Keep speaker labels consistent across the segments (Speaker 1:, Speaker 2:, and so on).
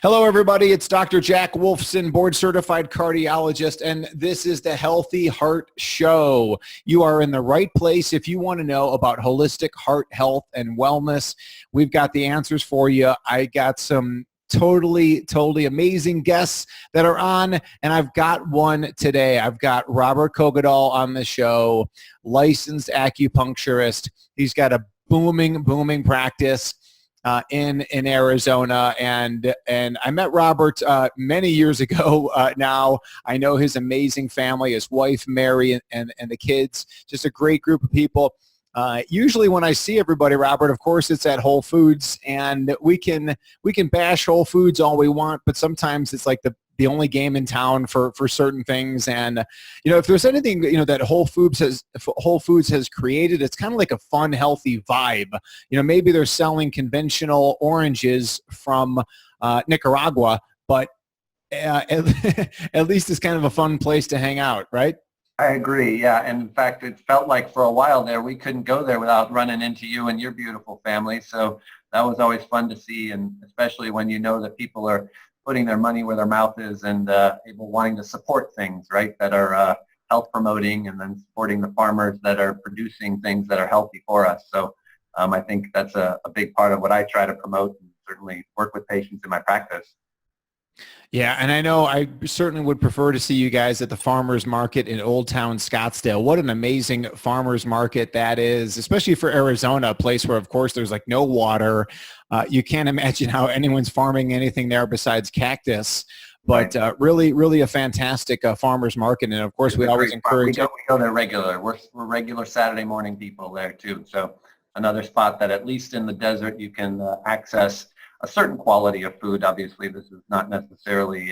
Speaker 1: Hello, everybody. It's Dr. Jack Wolfson, board-certified cardiologist, and this is the Healthy Heart Show. You are in the right place if you want to know about holistic heart health and wellness. We've got the answers for you. I got some totally amazing guests that are on, and I've got one today. I've got Robert Koagedal on the show, licensed acupuncturist. He's got a booming practice in Arizona, and I met Robert many years ago. Now I know his amazing family, his wife Mary, and the kids. Just a great group of people. Usually when I see everybody, Robert, of course it's at Whole Foods, and we can bash Whole Foods all we want, but sometimes it's like the only game in town for certain things. And if there's anything that Whole Foods has created, it's kind of like a fun, healthy vibe. Maybe they're selling conventional oranges from Nicaragua, but at least it's kind of a fun place to hang out, right?
Speaker 2: I agree, yeah. And in fact, it felt like for a while there, we couldn't go there without running into you and your beautiful family. So that was always fun to see, and especially when you know that people are putting their money where their mouth is and wanting to support things, right, that are health promoting, and then supporting the farmers that are producing things that are healthy for us. So I think that's a big part of what I try to promote and certainly work with patients in my practice.
Speaker 1: Yeah, and I know I certainly would prefer to see you guys at the farmers market in Old Town Scottsdale. What an amazing farmers market that is, especially for Arizona, a place where, of course, there's like no water. You can't imagine how anyone's farming anything there besides cactus. But really a fantastic farmers market. And, of course, we always encourage it.
Speaker 2: We go there regular. We're regular Saturday morning people there, too. So another spot that at least in the desert you can access a certain quality of food. Obviously, this is not necessarily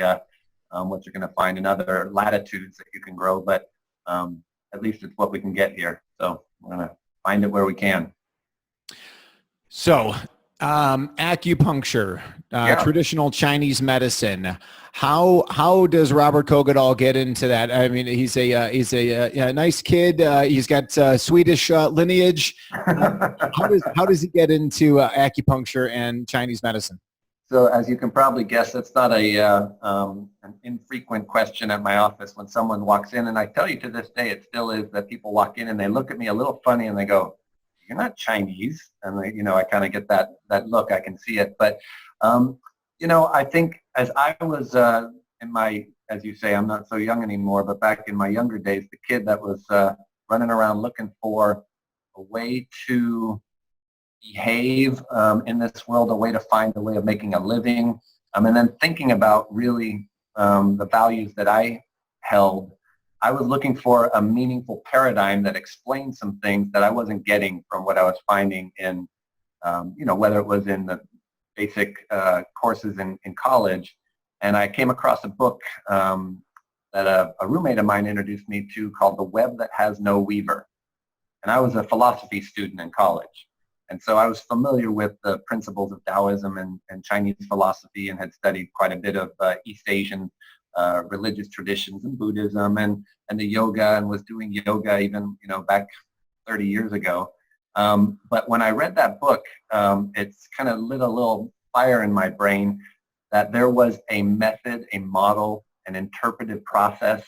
Speaker 2: what you're going to find in other latitudes that you can grow, but at least it's what we can get here. So we're going to find it where we can.
Speaker 1: So acupuncture, traditional Chinese medicine. How does Robert Koagedal get into that? I mean, he's a nice kid. He's got Swedish lineage. How does he get into acupuncture and Chinese medicine?
Speaker 2: So as you can probably guess, that's not an infrequent question at my office when someone walks in. And I tell you, to this day, it still is that people walk in and they look at me a little funny and they go, "You're not Chinese." And I kind of get that look. I can see it. But I think as I was in my, as you say, I'm not so young anymore, but back in my younger days, the kid that was running around looking for a way to behave in this world, a way to find a way of making a living, and then thinking about really the values that I held. I was looking for a meaningful paradigm that explained some things that I wasn't getting from what I was finding in, whether it was in the basic courses in college. And I came across a book that a roommate of mine introduced me to called The Web That Has No Weaver. And I was a philosophy student in college. And so I was familiar with the principles of Taoism and Chinese philosophy, and had studied quite a bit of East Asian religious traditions and Buddhism and the yoga, and was doing yoga even back 30 years ago. But when I read that book, it's kind of lit a little fire in my brain that there was a method, a model, an interpretive process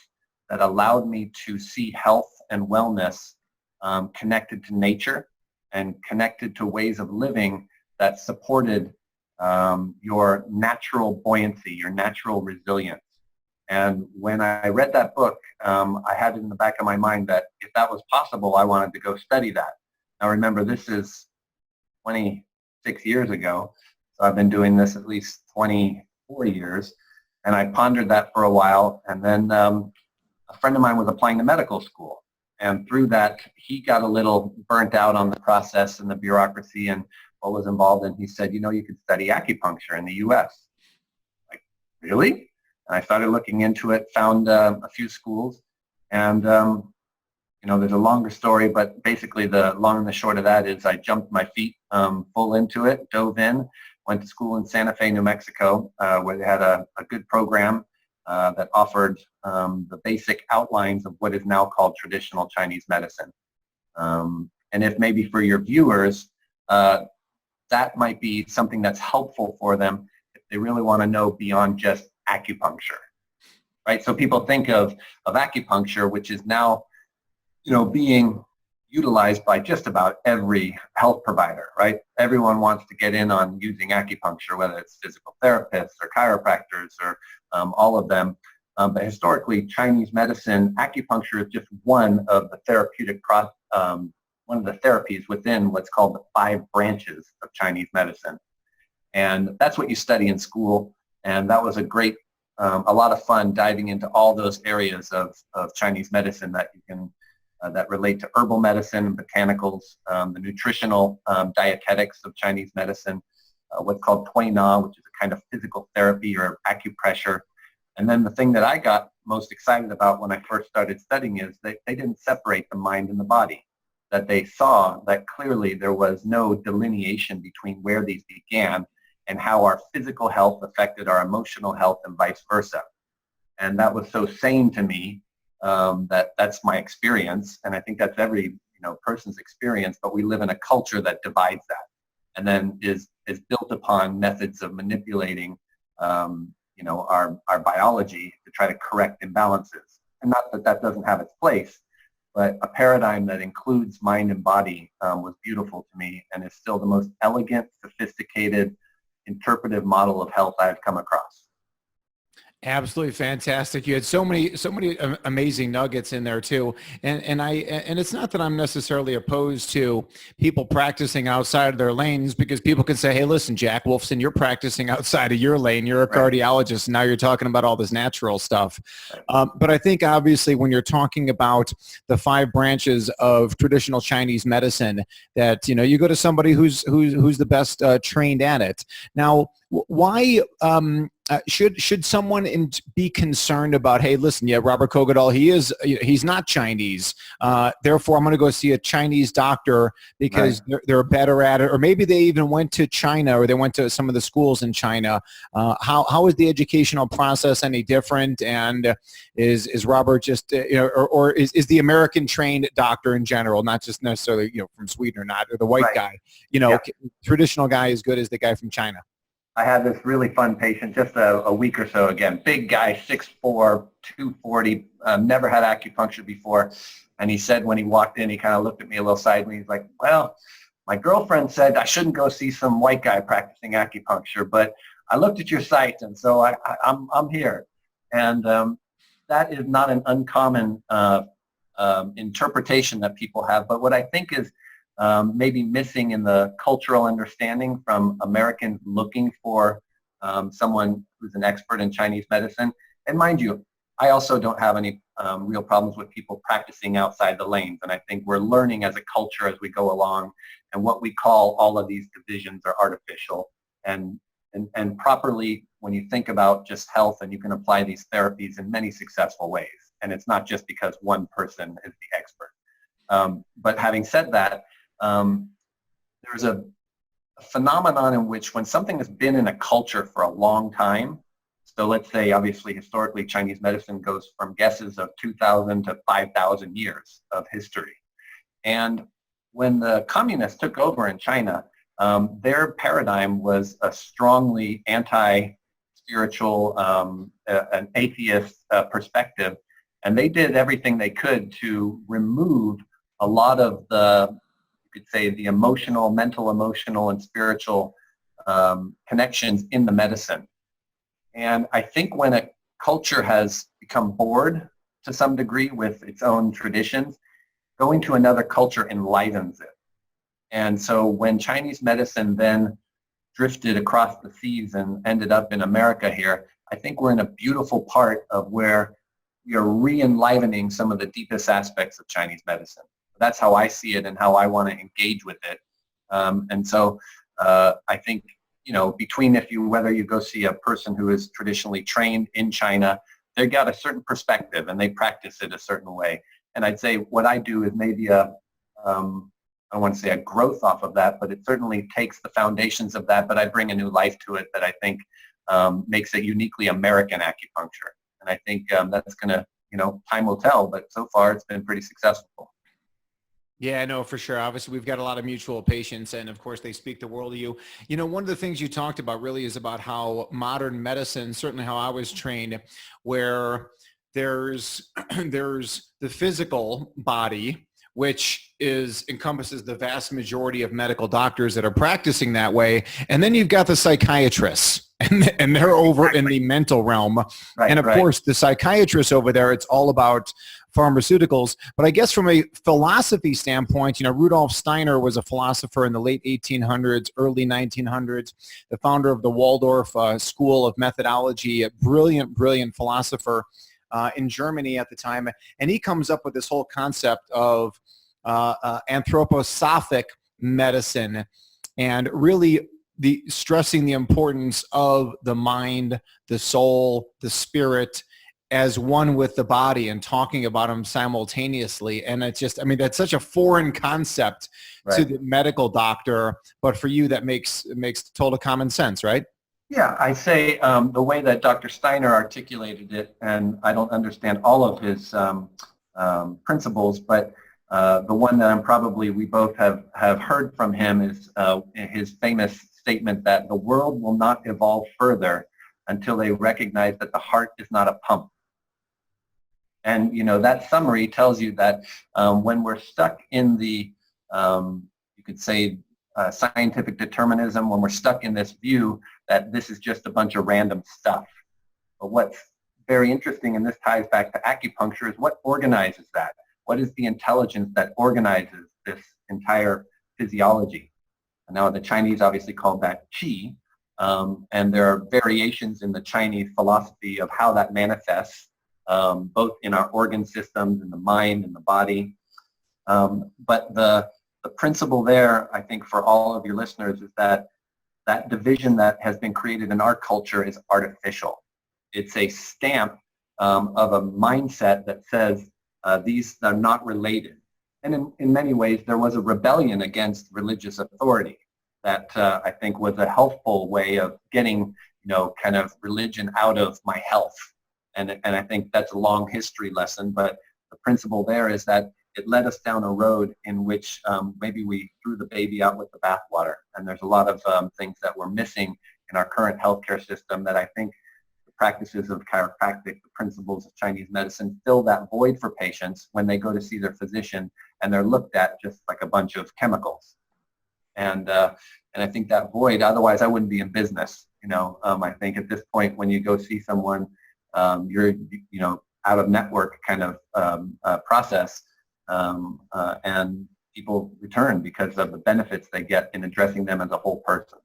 Speaker 2: that allowed me to see health and wellness connected to nature and connected to ways of living that supported your natural buoyancy, your natural resilience. And when I read that book, I had it in the back of my mind that if that was possible, I wanted to go study that. Now remember, this is 26 years ago, so I've been doing this at least 24 years, and I pondered that for a while, and then a friend of mine was applying to medical school, and through that, he got a little burnt out on the process and the bureaucracy and what was involved, and he said, you could study acupuncture in the U.S. Like, really? And I started looking into it, found a few schools, and there's a longer story, but basically the long and the short of that is I jumped my feet full into it, dove in, went to school in Santa Fe, New Mexico, where they had a good program that offered the basic outlines of what is now called traditional Chinese medicine. And if maybe for your viewers, that might be something that's helpful for them. If They really want to know beyond just acupuncture, right? So people think of acupuncture, which is now, being utilized by just about every health provider, right? Everyone wants to get in on using acupuncture, whether it's physical therapists or chiropractors or all of them. But historically, Chinese medicine, acupuncture is just one of the one of the therapies within what's called the 5 branches of Chinese medicine. And that's what you study in school. And that was a lot of fun diving into all those areas of Chinese medicine that you can that relate to herbal medicine, botanicals, the nutritional dietetics of Chinese medicine, what's called Tui Na, which is a kind of physical therapy or acupressure. And then the thing that I got most excited about when I first started studying is they didn't separate the mind and the body, that they saw that clearly there was no delineation between where these began and how our physical health affected our emotional health and vice versa. And that was so sane to me. That's my experience, and I think that's every person's experience. But we live in a culture that divides that, and then is built upon methods of manipulating, our biology to try to correct imbalances. And not that that doesn't have its place, but a paradigm that includes mind and body was beautiful to me, and is still the most elegant, sophisticated, interpretive model of health I've come across.
Speaker 1: Absolutely fantastic. You had so many amazing nuggets in there too. And it's not that I'm necessarily opposed to people practicing outside of their lanes, because people can say, hey, listen, Jack Wolfson, you're practicing outside of your lane. You're a cardiologist. And now you're talking about all this natural stuff. But I think obviously when you're talking about the 5 branches of traditional Chinese medicine, that, you go to somebody who's the best trained at it. Now, why should someone be concerned about, hey, listen, Robert Koagedal, he's not Chinese, therefore I'm going to go see a Chinese doctor because they're better at it, or maybe they even went to China, or they went to some of the schools in China. How is the educational process any different? And is Robert just or is the American trained doctor in general, not just necessarily from Sweden or not, or the white guy, traditional guy, as good as the guy from China?
Speaker 2: I had this really fun patient just a week or so again, big guy, 6'4", 240, never had acupuncture before. And he said when he walked in, he kind of looked at me a little sideways. He's like, well, my girlfriend said I shouldn't go see some white guy practicing acupuncture, but I looked at your site, and so I'm here. And that is not an uncommon interpretation that people have. But what I think is maybe missing in the cultural understanding from Americans looking for someone who's an expert in Chinese medicine. And mind you, I also don't have any real problems with people practicing outside the lanes. And I think we're learning as a culture as we go along, and what we call all of these divisions are artificial. And properly, when you think about just health, and you can apply these therapies in many successful ways. And it's not just because one person is the expert. But having said that, there's a phenomenon in which when something has been in a culture for a long time, so let's say obviously historically Chinese medicine goes from guesses of 2,000 to 5,000 years of history. And when the communists took over in China, their paradigm was a strongly anti-spiritual, an atheist perspective, and they did everything they could to remove a lot of the, you could say, the mental, emotional, and spiritual connections in the medicine. And I think when a culture has become bored to some degree with its own traditions, going to another culture enlivens it. And so when Chinese medicine then drifted across the seas and ended up in America here, I think we're in a beautiful part of where we are re-enlivening some of the deepest aspects of Chinese medicine. That's how I see it and how I want to engage with it. And so I think, between whether you go see a person who is traditionally trained in China, they've got a certain perspective and they practice it a certain way. And I'd say what I do is maybe I don't want to say a growth off of that, but it certainly takes the foundations of that, but I bring a new life to it that I think makes it uniquely American acupuncture. And I think that's going to, time will tell, but so far it's been pretty successful.
Speaker 1: Yeah, no, for sure. Obviously, we've got a lot of mutual patients, and of course, they speak the world of you. You know, one of the things you talked about really is about how modern medicine, certainly how I was trained, where there's there's the physical body, which is encompasses the vast majority of medical doctors that are practicing that way, and then you've got the psychiatrists, and they're over in the mental realm, and of course, the psychiatrists over there, it's all about pharmaceuticals. But I guess from a philosophy standpoint, you know, Rudolf Steiner was a philosopher in the late 1800s, early 1900s, the founder of the Waldorf School of Methodology, a brilliant philosopher in Germany at the time. And he comes up with this whole concept of anthroposophic medicine, and really stressing the importance of the mind, the soul, the spirit, as one with the body, and talking about them simultaneously. And it's just, I mean, that's such a foreign concept to the medical doctor, but for you, that makes total common sense, right?
Speaker 2: Yeah, I say the way that Dr. Steiner articulated it, and I don't understand all of his principles, but the one that we both have heard from him is his famous statement that the world will not evolve further until they recognize that the heart is not a pump. And, you know, that summary tells you that when we're stuck in the, you could say, scientific determinism, when we're stuck in this view that this is just a bunch of random stuff. But what's very interesting, and this ties back to acupuncture, is what organizes that? What is the intelligence that organizes this entire physiology? And now the Chinese obviously call that qi, and there are variations in the Chinese philosophy of how that manifests, both in our organ systems, in the mind, and the body. But the principle there, I think, for all of your listeners is that that division that has been created in our culture is artificial. It's a stamp of a mindset that says these are not related. And in many ways, there was a rebellion against religious authority that I think was a helpful way of getting, you know, kind of religion out of my health. And I think that's a long history lesson, but the principle there is that it led us down a road in which maybe we threw the baby out with the bathwater. And there's a lot of things that we're missing in our current healthcare system that I think the practices of chiropractic, the principles of Chinese medicine fill that void for patients when they go to see their physician and they're looked at just like a bunch of chemicals. And I think that void, otherwise I wouldn't be in business. You know, I think at this point when you go see someone, you're, you know, out of network kind of process, and people return because of the benefits they get in addressing them as a whole person.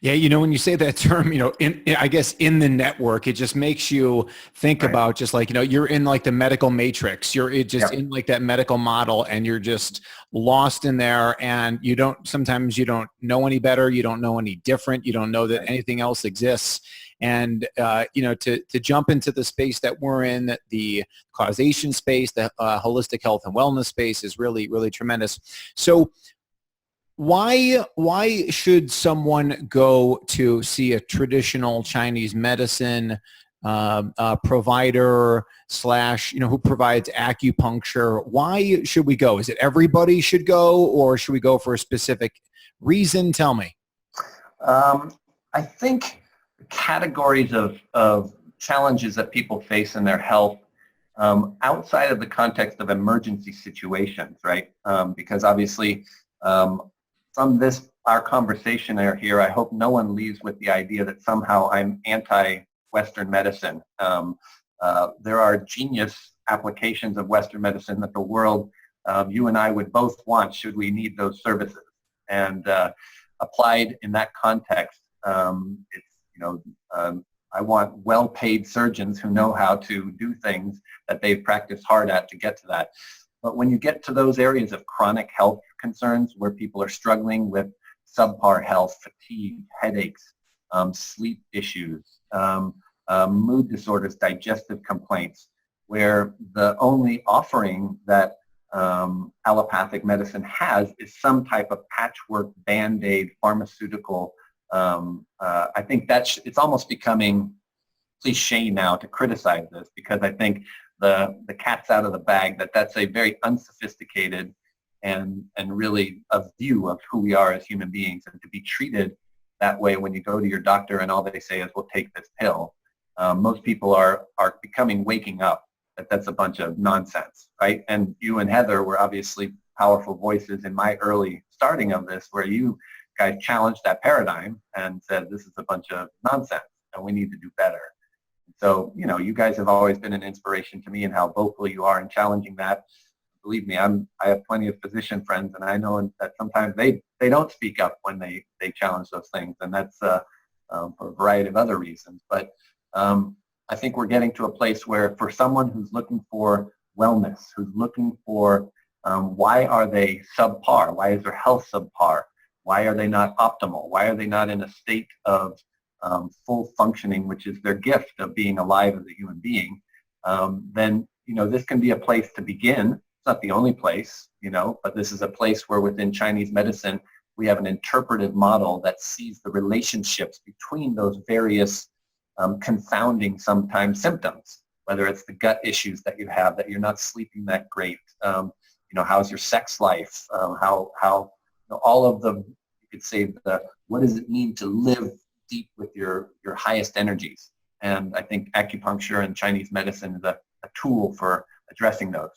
Speaker 1: Yeah, you know, when you say that term, you know, I guess in the network, it just makes you think about just like, you know, you're in like the medical matrix, you're in like that medical model, and you're just lost in there, and sometimes you don't know any better, you don't know any different, you don't know that anything else exists. And, you know, to jump into the space that we're in, the causation space, the holistic health and wellness space is really, really tremendous. So why should someone go to see a traditional Chinese medicine provider / you know, who provides acupuncture? Why should we go? Is it everybody should go, or should we go for a specific reason? Tell me.
Speaker 2: I think categories of challenges that people face in their health outside of the context of emergency situations, right? Because obviously from our conversation here, I hope no one leaves with the idea that somehow I'm anti-Western medicine. There are genius applications of Western medicine that the world, you and I would both want should we need those services. And applied in that context, it's, you know, I want well-paid surgeons who know how to do things that they've practiced hard at to get to that. But when you get to those areas of chronic health concerns where people are struggling with subpar health, fatigue, headaches, sleep issues, mood disorders, digestive complaints, where the only offering that allopathic medicine has is some type of patchwork, band-aid, pharmaceutical. I think it's almost becoming cliche now to criticize this, because I think the cat's out of the bag, that's a very unsophisticated and really a view of who we are as human beings, and to be treated that way when you go to your doctor and all they say is, "Well, take this pill." Most people are waking up that that's a bunch of nonsense, right? And you and Heather were obviously powerful voices in my early starting of this, where you guys challenged that paradigm and said, "This is a bunch of nonsense and we need to do better." So, you guys have always been an inspiration to me in how vocal you are in challenging that. Believe me, I have plenty of physician friends, and I know that sometimes they don't speak up when they challenge those things, and that's for a variety of other reasons. But I think we're getting to a place where, for someone who's looking for wellness, who's looking for why are they subpar, why is their health subpar, why are they not optimal, why are they not in a state of full functioning, which is their gift of being alive as a human being, then this can be a place to begin. It's not the only place, but this is a place where within Chinese medicine, we have an interpretive model that sees the relationships between those various confounding sometimes symptoms, whether it's the gut issues that you have, that you're not sleeping that great, how's your sex life, how all of the, you could say, what does it mean to live deep with your highest energies? And I think acupuncture and Chinese medicine is a tool for addressing those.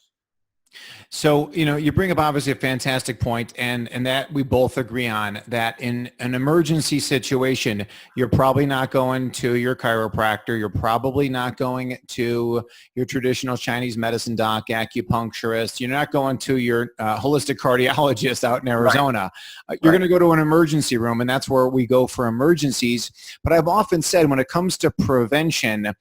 Speaker 1: So, you bring up obviously a fantastic point, and that we both agree on, that in an emergency situation, you're probably not going to your chiropractor. You're probably not going to your traditional Chinese medicine doc, acupuncturist. You're not going to your holistic cardiologist out in Arizona. Right. You're going to go to an emergency room, and that's where we go for emergencies. But I've often said, when it comes to prevention,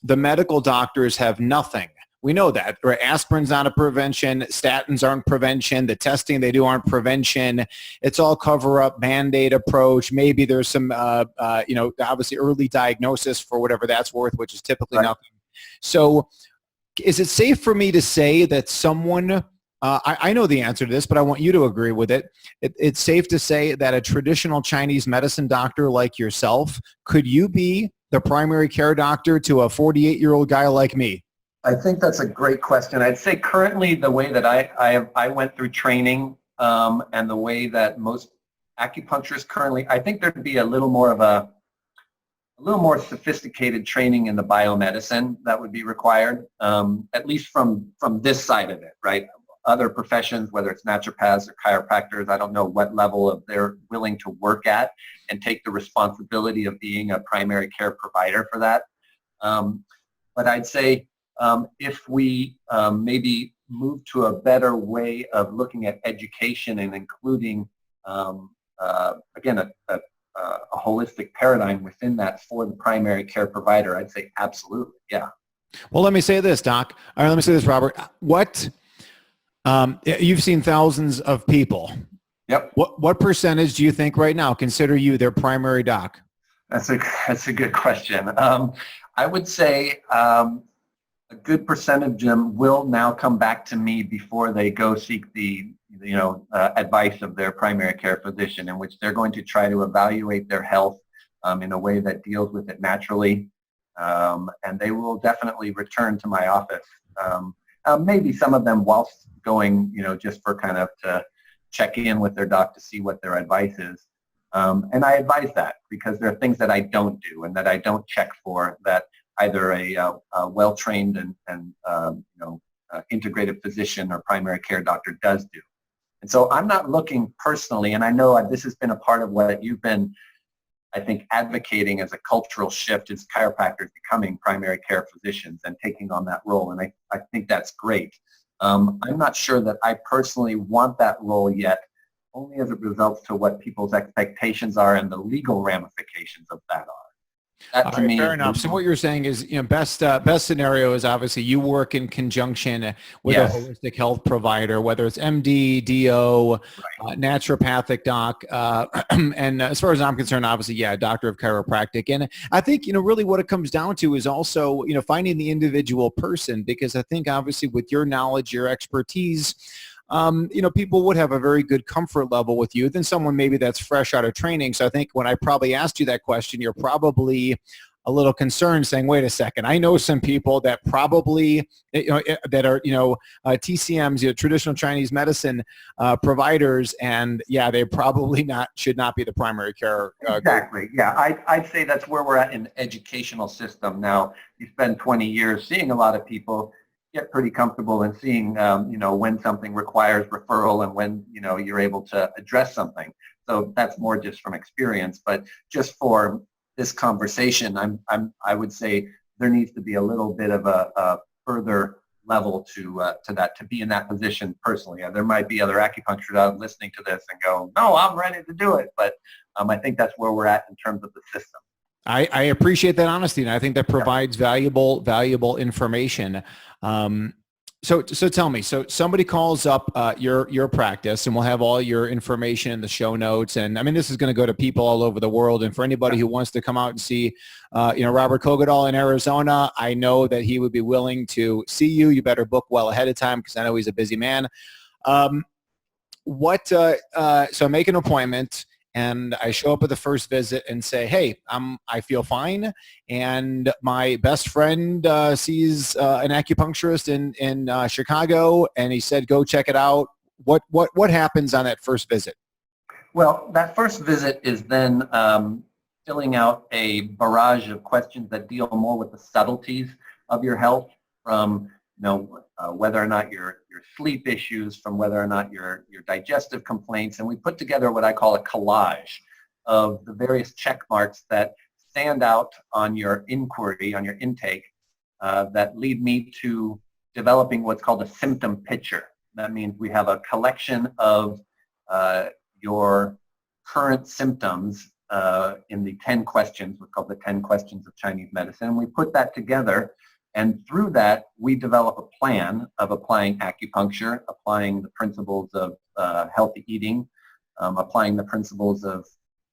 Speaker 1: the medical doctors have nothing. We know that, right? Aspirin's not a prevention. Statins aren't prevention. The testing they do aren't prevention. It's all cover-up, Band-Aid approach. Maybe there's some, obviously early diagnosis for whatever that's worth, which is typically nothing. So is it safe for me to say that someone, I know the answer to this, but I want you to agree with it. It's safe to say that a traditional Chinese medicine doctor like yourself, could you be the primary care doctor to a 48-year-old guy like me?
Speaker 2: I think that's a great question. I'd say currently the way that I went through training and the way that most acupuncturists currently, I think there'd be a little more sophisticated training in the biomedicine that would be required, at least from this side of it, right? Other professions, whether it's naturopaths or chiropractors, I don't know what level of they're willing to work at and take the responsibility of being a primary care provider for that. But I'd say, if we maybe move to a better way of looking at education and including, again, a holistic paradigm within that for the primary care provider, I'd say absolutely, yeah.
Speaker 1: Well, let me say this, Doc. All right, let me say this, Robert. You've seen thousands of people.
Speaker 2: Yep.
Speaker 1: What percentage do you think right now consider you their primary doc?
Speaker 2: That's a good question. I would say a good percentage of them will now come back to me before they go seek the advice of their primary care physician, in which they're going to try to evaluate their health in a way that deals with it naturally, and they will definitely return to my office. Maybe some of them whilst going, just for kind of to check in with their doc to see what their advice is. And I advise that because there are things that I don't do and that I don't check for that either a well-trained and integrated physician or primary care doctor does do. And so I'm not looking personally, and I know this has been a part of what you've been, I think, advocating as a cultural shift, is chiropractors becoming primary care physicians and taking on that role, and I think that's great. I'm not sure that I personally want that role yet, only as it results to what people's expectations are and the legal ramifications of that are. That to me,
Speaker 1: fair enough. So what you're saying is, best scenario is obviously you work in conjunction with a holistic health provider, whether it's MD, DO, naturopathic doc, and as far as I'm concerned, obviously, doctor of chiropractic. And I think, really what it comes down to is also, finding the individual person, because I think obviously with your knowledge, your expertise, people would have a very good comfort level with you than someone maybe that's fresh out of training. So I think when I probably asked you that question, you're probably a little concerned, saying, wait a second, I know some people that probably, that are, TCMs, traditional Chinese medicine providers, and yeah, they probably should not be the primary care.
Speaker 2: Exactly. Yeah, I'd say that's where we're at in the educational system now. You spend 20 years seeing a lot of people, get pretty comfortable in seeing, when something requires referral and when, you're able to address something. So that's more just from experience. But just for this conversation, I would say there needs to be a little bit of a further level to that, to be in that position personally. There might be other acupuncturists out listening to this and go, no, I'm ready to do it. But I think that's where we're at in terms of the system.
Speaker 1: I appreciate that honesty, and I think that provides valuable information. So tell me, so somebody calls up your practice, and we'll have all your information in the show notes. And I mean, this is going to go to people all over the world. And for anybody who wants to come out and see, Robert Koagedal in Arizona, I know that he would be willing to see you. You better book well ahead of time, because I know he's a busy man. So I make an appointment, and I show up at the first visit and say, hey, I feel fine. And my best friend sees an acupuncturist in Chicago, and he said, go check it out. What happens on that first visit?
Speaker 2: Well, that first visit is then filling out a barrage of questions that deal more with the subtleties of your health, from whether or not your sleep issues, from whether or not your digestive complaints. And we put together what I call a collage of the various check marks that stand out on your inquiry, on your intake, that lead me to developing what's called a symptom picture. That means we have a collection of your current symptoms in the 10 questions, what's called the 10 questions of Chinese medicine. And we put that together. And through that, we develop a plan of applying acupuncture, applying the principles of healthy eating, applying the principles of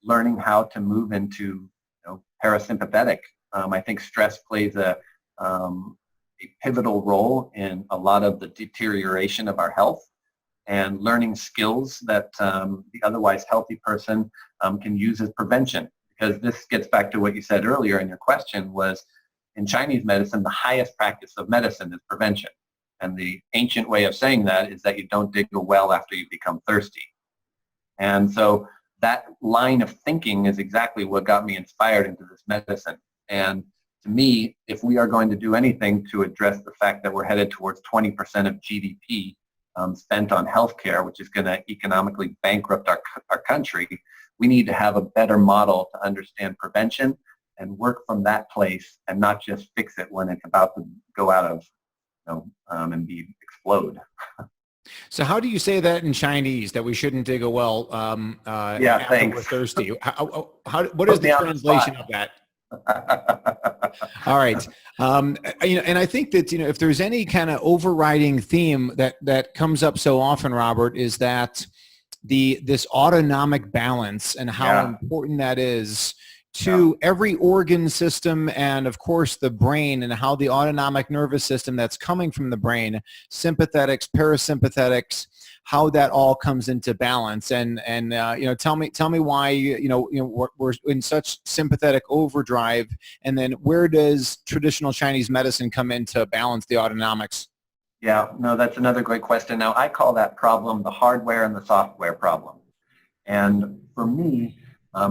Speaker 2: learning how to move into parasympathetic. I think stress plays a pivotal role in a lot of the deterioration of our health, and learning skills that the otherwise healthy person can use as prevention. Because this gets back to what you said earlier in your question, was in Chinese medicine, the highest practice of medicine is prevention. And the ancient way of saying that is that you don't dig a well after you become thirsty. And so that line of thinking is exactly what got me inspired into this medicine. And to me, if we are going to do anything to address the fact that we're headed towards 20% of GDP spent on healthcare, which is going to economically bankrupt our country, we need to have a better model to understand prevention and work from that place, and not just fix it when it's about to go out of, and explode.
Speaker 1: So how do you say that in Chinese, that we shouldn't dig a well after we're thirsty? What is the translation of that? All right. And I think that, if there's any kind of overriding theme that comes up so often, Robert, is that this autonomic balance, and how important that is to every organ system, and of course the brain, and how the autonomic nervous system that's coming from the brain, sympathetics, parasympathetics, how that all comes into balance. And tell me why we're in such sympathetic overdrive, and then where does traditional Chinese medicine come in to balance the autonomics?
Speaker 2: Yeah, no, that's another great question. Now, I call that problem the hardware and the software problem. And for me,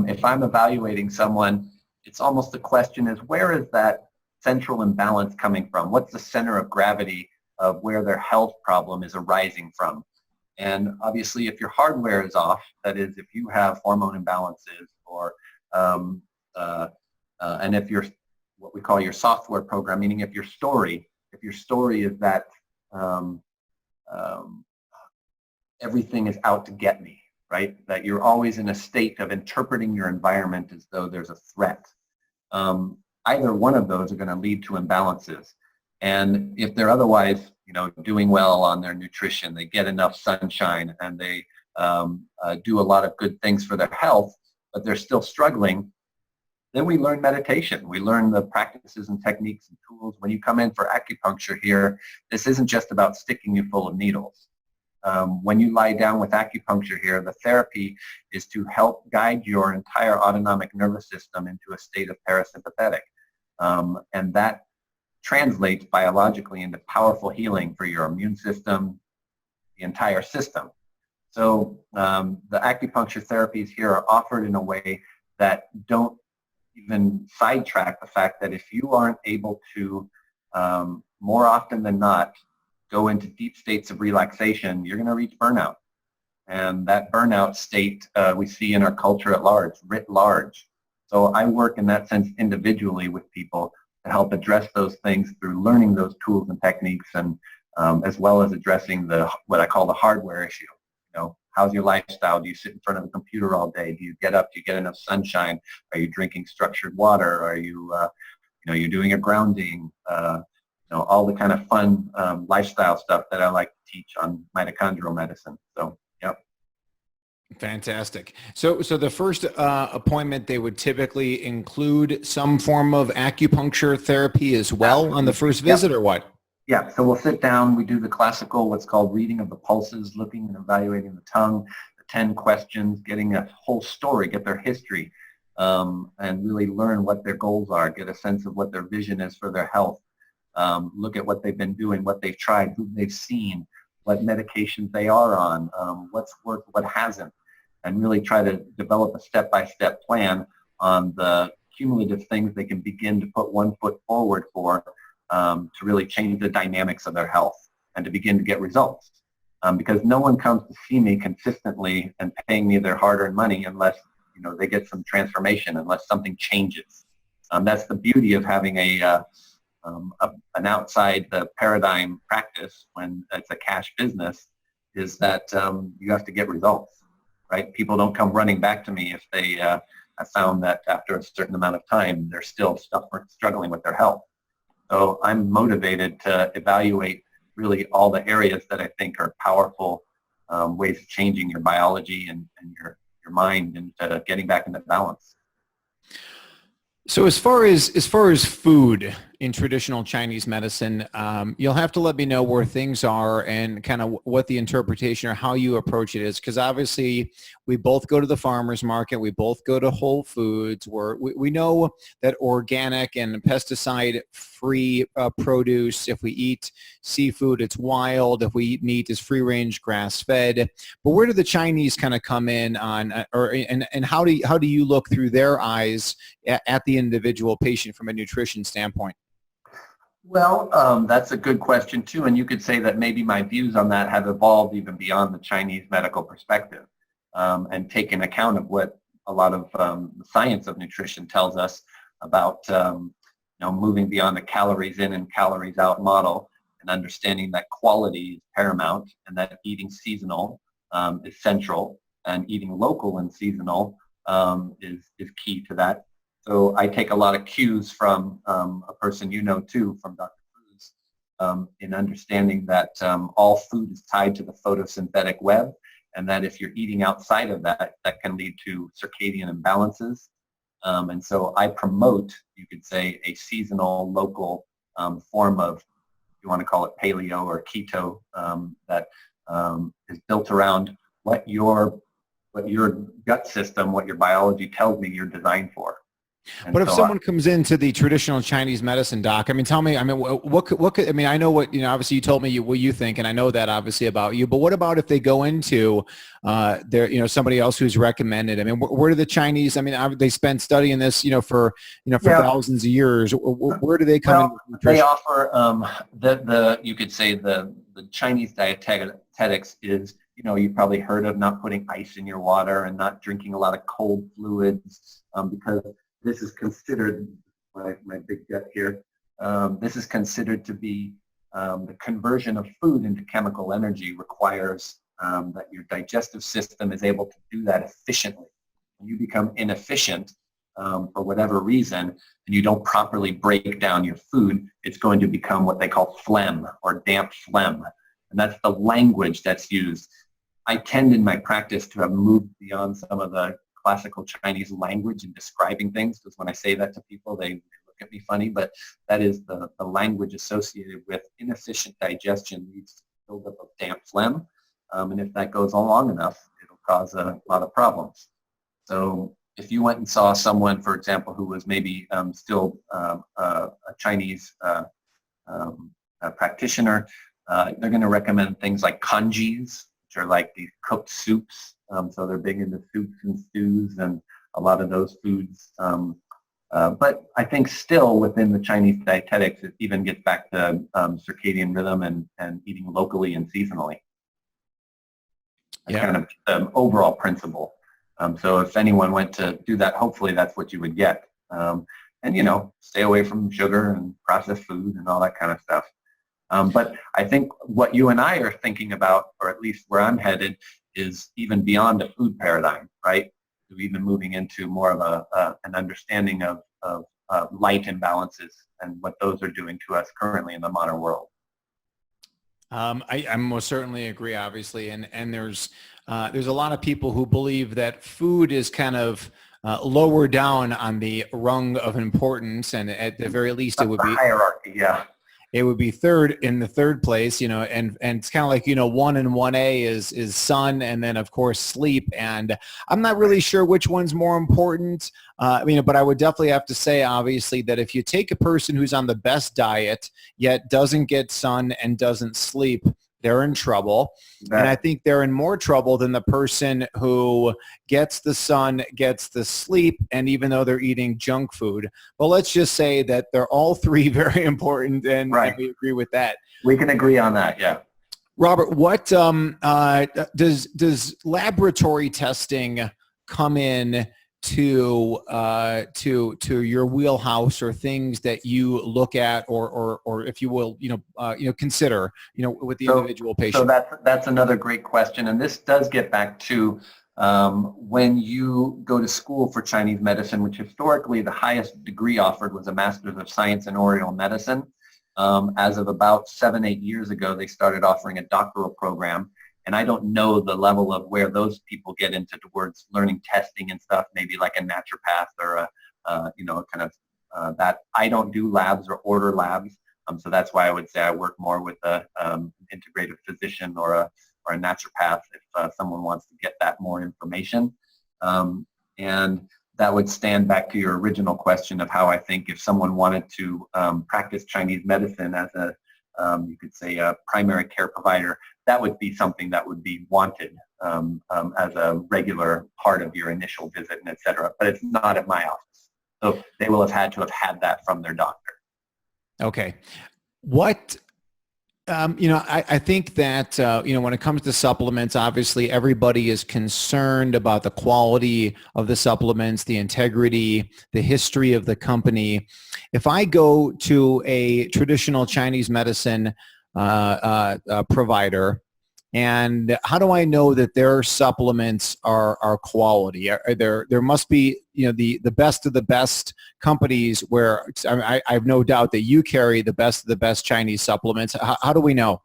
Speaker 2: if I'm evaluating someone, it's almost the question is, where is that central imbalance coming from? What's the center of gravity of where their health problem is arising from? And obviously, if your hardware is off, that is, if you have hormone imbalances, or and if you're what we call your software program, meaning if your story is that everything is out to get me, right? That you're always in a state of interpreting your environment as though there's a threat. Either one of those are going to lead to imbalances. And if they're otherwise, doing well on their nutrition, they get enough sunshine, and they do a lot of good things for their health, but they're still struggling, then we learn meditation. We learn the practices and techniques and tools. When you come in for acupuncture here, this isn't just about sticking you full of needles. When you lie down with acupuncture here, the therapy is to help guide your entire autonomic nervous system into a state of parasympathetic. And that translates biologically into powerful healing for your immune system, the entire system. So the acupuncture therapies here are offered in a way that don't even sidetrack the fact that if you aren't able to, more often than not, go into deep states of relaxation, you're going to reach burnout. And that burnout state we see in our culture at large, writ large. So I work in that sense individually with people to help address those things through learning those tools and techniques, and as well as addressing what I call the hardware issue. You know, how's your lifestyle? Do you sit in front of a computer all day? Do you get up? Do you get enough sunshine? Are you drinking structured water? Are you, you're doing your grounding? All the kind of fun lifestyle stuff that I like to teach on mitochondrial medicine. So, yep.
Speaker 1: Fantastic. So the first appointment, they would typically include some form of acupuncture therapy as well on the first visit, or what?
Speaker 2: Yeah, so we'll sit down, we do the classical, what's called reading of the pulses, looking and evaluating the tongue, the 10 questions, getting a whole story, get their history, and really learn what their goals are, get a sense of what their vision is for their health, look at what they've been doing, what they've tried, who they've seen, what medications they are on, what's worked, what hasn't, and really try to develop a step-by-step plan on the cumulative things they can begin to put one foot forward for, to really change the dynamics of their health and to begin to get results. Because no one comes to see me consistently and paying me their hard-earned money unless they get some transformation, unless something changes. That's the beauty of having an outside the paradigm practice when it's a cash business, is that you have to get results, right? People don't come running back to me if they have found that after a certain amount of time they're still struggling with their health. So I'm motivated to evaluate really all the areas that I think are powerful ways of changing your biology and your mind and getting back into balance.
Speaker 1: So as far as food in traditional Chinese medicine, you'll have to let me know where things are and kind of what the interpretation or how you approach it is, because obviously we both go to the farmer's market, we both go to Whole Foods, where we know that organic and pesticide-free produce, if we eat seafood, it's wild. If we eat meat, it's free-range, grass-fed. But where do the Chinese kind of come in on, and how do you look through their eyes at the individual patient from a nutrition standpoint?
Speaker 2: Well, that's a good question too, and you could say that maybe my views on that have evolved even beyond the Chinese medical perspective, and taken account of what a lot of the science of nutrition tells us about moving beyond the calories in and calories out model, and understanding that quality is paramount, and that eating seasonal is central, and eating local and seasonal is key to that. So I take a lot of cues from a person too, from Dr. Cruz, in understanding that all food is tied to the photosynthetic web, and that if you're eating outside of that, that can lead to circadian imbalances. And so I promote, you could say, a seasonal, local form of, if you want to call it paleo or keto, that is built around what your gut system, what your biology tells me you're designed for. And
Speaker 1: but if
Speaker 2: so
Speaker 1: someone comes into the traditional Chinese medicine, doc, I mean, tell me, I mean, what could, I mean, I know what, obviously you told me what you think, and I know that obviously about you, but what about if they go into somebody else who's recommended? I mean, where do the Chinese, I mean, they spend studying this, for thousands of years. Where do they come in with nutrition?
Speaker 2: They offer, you could say the Chinese dietetics is, you've probably heard of not putting ice in your water and not drinking a lot of cold fluids, because this is considered, my big gut here, this is considered to be the conversion of food into chemical energy requires that your digestive system is able to do that efficiently. When you become inefficient for whatever reason, and you don't properly break down your food, it's going to become what they call phlegm or damp phlegm. And that's the language that's used. I tend in my practice to have moved beyond some of the classical Chinese language in describing things, because when I say that to people, they look at me funny, but that is the language associated with inefficient digestion leads to buildup of damp phlegm, and if that goes on long enough, it'll cause a lot of problems. So if you went and saw someone, for example, who was maybe still a Chinese practitioner, they're going to recommend things like kanjis, which are like these cooked soups. So they're big into soups and stews and a lot of those foods. But I think still within the Chinese dietetics, it even gets back to circadian rhythm and eating locally and seasonally. That's kind of the overall principle. So if anyone went to do that, hopefully that's what you would get. And, you know, stay away from sugar and processed food and all that kind of stuff. But I think what you and I are thinking about, or at least where I'm headed, is even beyond the food paradigm, right? So even moving into more of an understanding of light imbalances and what those are doing to us currently in the modern world.
Speaker 1: I most certainly agree, obviously, and there's a lot of people who believe that food is kind of lower down on the rung of importance, and at the very least, it would be
Speaker 2: hierarchy. Yeah.
Speaker 1: It would be in the third place, you know, and it's kind of like, you know, 1 and 1A is sun, and then of course sleep. And I'm not really sure which one's more important. But I would definitely have to say, obviously, that if you take a person who's on the best diet yet doesn't get sun and doesn't sleep, they're in trouble. And I think they're in more trouble than the person who gets the sun, gets the sleep, and even though they're eating junk food. But let's just say that they're all three very important, and we agree with that.
Speaker 2: We can agree on that, yeah.
Speaker 1: Robert, what does laboratory testing come in to your wheelhouse, or things that you look at, or if you will, consider, with the individual patient?
Speaker 2: So that's another great question, and this does get back to when you go to school for Chinese medicine, which historically the highest degree offered was a Master's of Science in Oriental Medicine. As of about 7-8 years ago, they started offering a doctoral program. And I don't know the level of where those people get into towards learning testing and stuff, maybe like a naturopath or that. I don't do labs or order labs. So that's why I would say I work more with a integrative physician or a naturopath if someone wants to get that more information. And that would stand back to your original question of how I think if someone wanted to practice Chinese medicine as you could say a primary care provider, that would be something that would be wanted as a regular part of your initial visit and et cetera. But it's not at my office. So they will have had that from their doctor.
Speaker 1: Okay. What, I think that, when it comes to supplements, obviously everybody is concerned about the quality of the supplements, the integrity, the history of the company. If I go to a traditional Chinese medicine provider, and how do I know that their supplements are quality? There must be, the best of the best companies where I have no doubt that you carry the best of the best Chinese supplements. How do we know?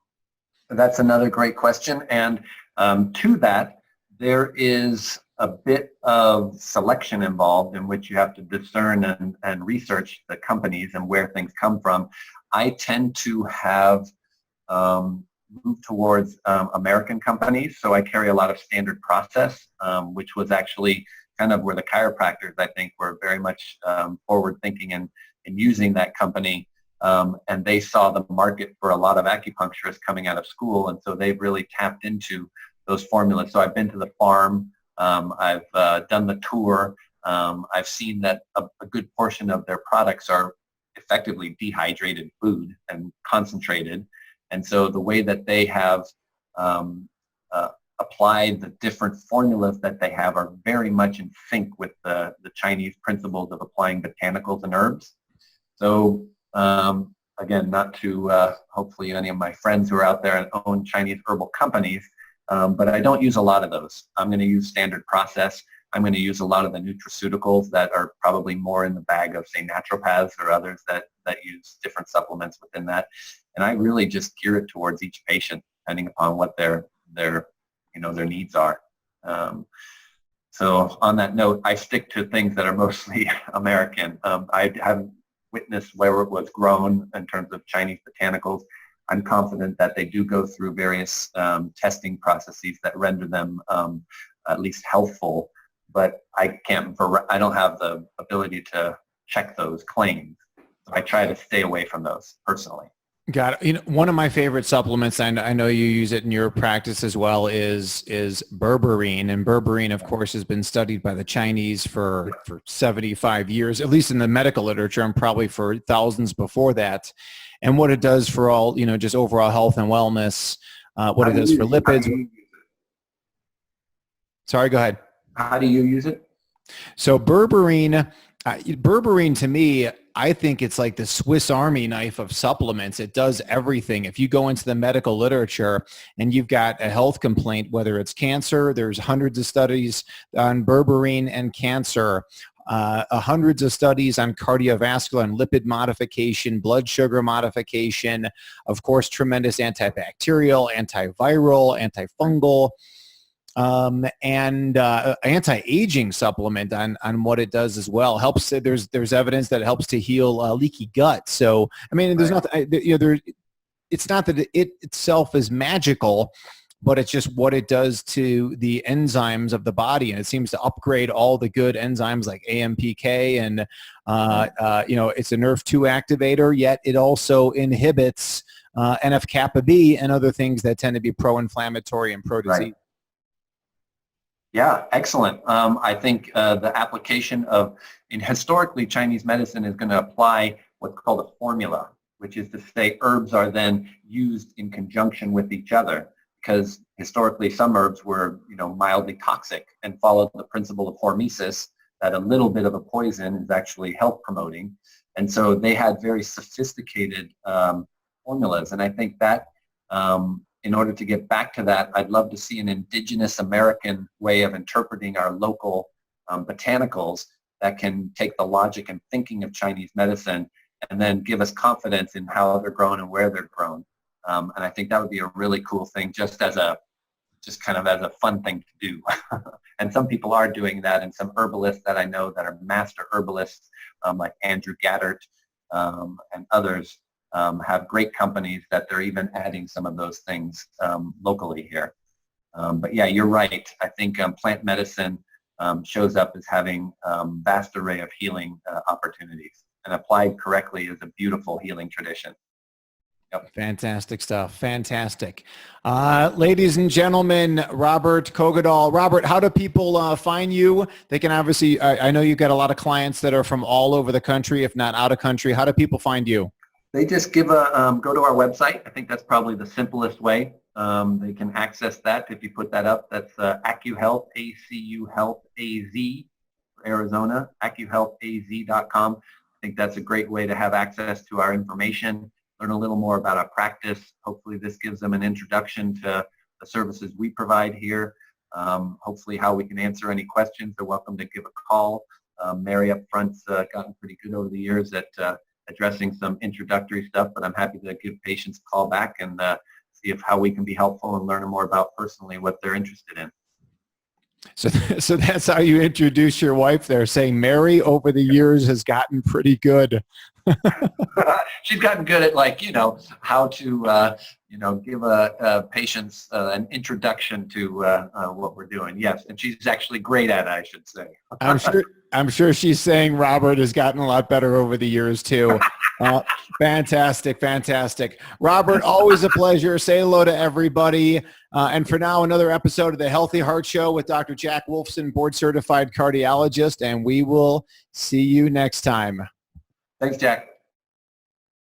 Speaker 2: That's another great question. And to that, there is a bit of selection involved in which you have to discern and research the companies and where things come from. I tend to have moved towards American companies, so I carry a lot of standard process, which was actually kind of where the chiropractors, I think, were very much forward thinking and using that company, and they saw the market for a lot of acupuncturists coming out of school, and so they've really tapped into those formulas. So I've been to the farm, I've done the tour, I've seen that a good portion of their products are effectively dehydrated food and concentrated. And so the way that they have applied the different formulas that they have are very much in sync with the Chinese principles of applying botanicals and herbs. So again, not to hopefully any of my friends who are out there and own Chinese herbal companies, but I don't use a lot of those. I'm going to use standard process. I'm going to use a lot of the nutraceuticals that are probably more in the bag of, say, naturopaths or others that use different supplements within that. And I really just gear it towards each patient, depending upon what their needs are. So on that note, I stick to things that are mostly American. I haven't witnessed where it was grown in terms of Chinese botanicals. I'm confident that they do go through various testing processes that render them at least healthful. but I don't have the ability to check those claims. So I try to stay away from those personally.
Speaker 1: Got it. You know, one of my favorite supplements, and I know you use it in your practice as well, is Berberine. And Berberine, of course, has been studied by the Chinese for 75 years, at least in the medical literature, and probably for thousands before that. And what it does for all, just overall health and wellness, what it does for lipids. Sorry, go ahead.
Speaker 2: How do you use it?
Speaker 1: So Berberine to me, I think it's like the Swiss Army knife of supplements. It does everything. If you go into the medical literature and you've got a health complaint, whether it's cancer, there's hundreds of studies on Berberine and cancer, hundreds of studies on cardiovascular and lipid modification, blood sugar modification, of course, tremendous antibacterial, antiviral, antifungal, and anti-aging supplement on what it does as well. Helps. There's evidence that it helps to heal leaky gut. So I mean, there's nothing. It's not that it itself is magical, but it's just what it does to the enzymes of the body, and it seems to upgrade all the good enzymes like AMPK, and it's a NRF2 activator. Yet it also inhibits NF-kappa B and other things that tend to be pro-inflammatory and pro-disease.
Speaker 2: Right. Yeah, excellent. I think the application historically, Chinese medicine is going to apply what's called a formula, which is to say herbs are then used in conjunction with each other, because historically some herbs were, mildly toxic and followed the principle of hormesis, that a little bit of a poison is actually health promoting. And so they had very sophisticated formulas. And I think that in order to get back to that, I'd love to see an indigenous American way of interpreting our local botanicals that can take the logic and thinking of Chinese medicine and then give us confidence in how they're grown and where they're grown. And I think that would be a really cool thing, just kind of as a fun thing to do. And some people are doing that, and some herbalists that I know that are master herbalists, like Andrew Gaddert and others, have great companies that they're even adding some of those things locally here. But yeah, you're right. I think plant medicine shows up as having vast array of healing opportunities, and applied correctly is a beautiful healing tradition. Yep.
Speaker 1: Fantastic stuff. Fantastic. Ladies and gentlemen, Robert Koagedal. Robert, how do people find you? They can obviously, I know you've got a lot of clients that are from all over the country, if not out of country. How do people find you?
Speaker 2: They just go to our website. I think that's probably the simplest way. They can access that if you put that up. That's AcuHealth, ACU Health AZ for Arizona, AcuHealthAZ.com. I think that's a great way to have access to our information, learn a little more about our practice. Hopefully this gives them an introduction to the services we provide here. Hopefully how we can answer any questions. They're welcome to give a call. Mary up front's gotten pretty good over the years at addressing some introductory stuff, but I'm happy to give patients a call back and see how we can be helpful and learn more about personally what they're interested in.
Speaker 1: So that's how you introduce your wife there, saying Mary over the years has gotten pretty good.
Speaker 2: She's gotten good at how to give patients an introduction to what we're doing. Yes, and she's actually great at it, I should say. I'm sure she's saying Robert has gotten a lot better over the years too. Fantastic. Robert, always a pleasure. Say hello to everybody. And for now, another episode of the Healthy Heart Show with Dr. Jack Wolfson, board certified cardiologist, and we will see you next time. Thanks, Jack.